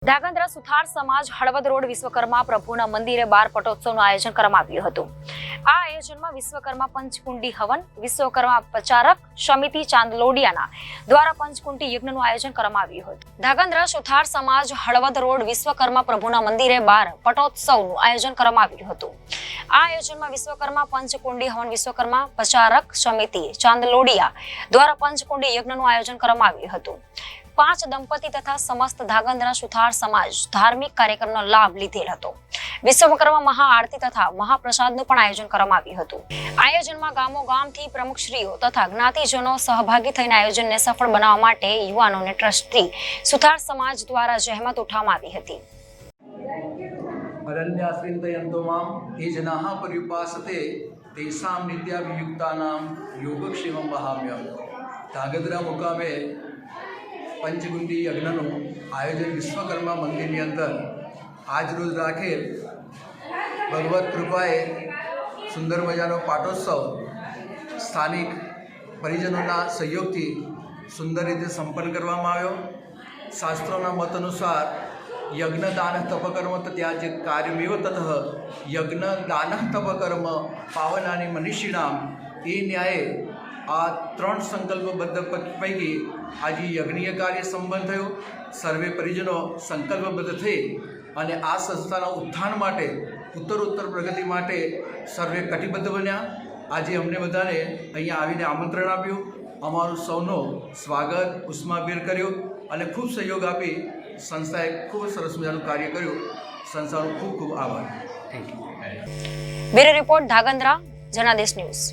ધાંગધ્રા સુથાર સમાજ હળવદ રોડ વિશ્વકર્મા પ્રભુના મંદિરે બાર પટોત્સવનું આયોજન કરવામાં આવ્યું હતું। આ આયોજનમાં વિશ્વકર્મા પંચકુંડી હવન, વિશ્વકર્મા પ્રચારક સમિતિ ચાંદલોડિયાના દ્વારા પંચકુંડી યજ્ઞનું આયોજન કરવામાં આવ્યું હતું। ધાંગધ્રા સુથાર સમાજ હળવદ રોડ વિશ્વકર્મા પ્રભુના મંદિરે બાર પટોત્સવનું આયોજન કરવામાં આવ્યું હતું। આ આયોજનમાં વિશ્વકર્મા પંચકુંડી હવન, વિશ્વકર્મા પ્રચારક સમિતિ ચાંદલોડિયા દ્વારા પંચકુંડી યજ્ઞનું આયોજન કરવામાં આવ્યું હતું। 5 દંપતી તથા સમસ્ત ધાંગધ્રા સુથાર સમાજ ધાર્મિક કાર્યક્રમનો લાભ લીધેલ હતો। વિશ્વકર્મા મહાઆરતી તથા મહાપ્રસાદનું પણ આયોજન કરવામાં આવ્યું હતું। આયોજનમાં ગામો ગામથી પ્રમુખશ્રીઓ તથા જ્ઞાતિજનો સહભાગી થઈને આયોજનને સફળ બનાવવા માટે યુવાનોને ટ્રસ્ટી સુથાર સમાજ દ્વારા જહેમત ઉઠાવવામાં આવી હતી। અરણ્યાશ્રિતયંતો મામ એ જનાઃ પર્યુપાસતે તેષાં નિત્યાભિયુક્તાનાં યોગક્ષેમં વહામ્યહમ। ધાંગધ્રા મુકામે પંચકુંડી યજ્ઞનું આયોજન વિશ્વકર્મા મંદિરની અંદર આજરોજ રાખેલ ભગવત કૃપાએ સુંદર મજાનો પાટોત્સવ સ્થાનિક પરિજનોના સહયોગથી સુંદર રીતે સંપન્ન કરવામાં આવ્યો। શાસ્ત્રોના મત અનુસાર યજ્ઞ દાન તપકર્મ ત્યાં જે કાર્યમેવ તતઃ યજ્ઞ દાન તપકર્મ પાવનાની મનીષીણામ એ ન્યાયે આ 3 સંકલ્પબદ્ધ પૈકી આજે યજ્ઞીય કાર્ય સંપન્ન થયો। સર્વે પરિજનો સંકલ્પબદ્ધ થઈ અને આ સંસ્થાના ઉત્થાન માટે ઉત્તરોત્તર પ્રગતિ માટે સર્વે કટિબદ્ધ બન્યા। આજે અમને બધાને અહીંયા આવીને આમંત્રણ આપ્યું, અમારું સૌનો સ્વાગત ઉષ્માભેર કર્યો અને ખૂબ સહયોગ આપી સંસ્થાએ ખૂબ સરસ મજાનું કાર્ય કર્યું। સંસ્થાનો ખૂબ ખૂબ આભાર। Bureau report, Dhrangadhra, Janadesh news.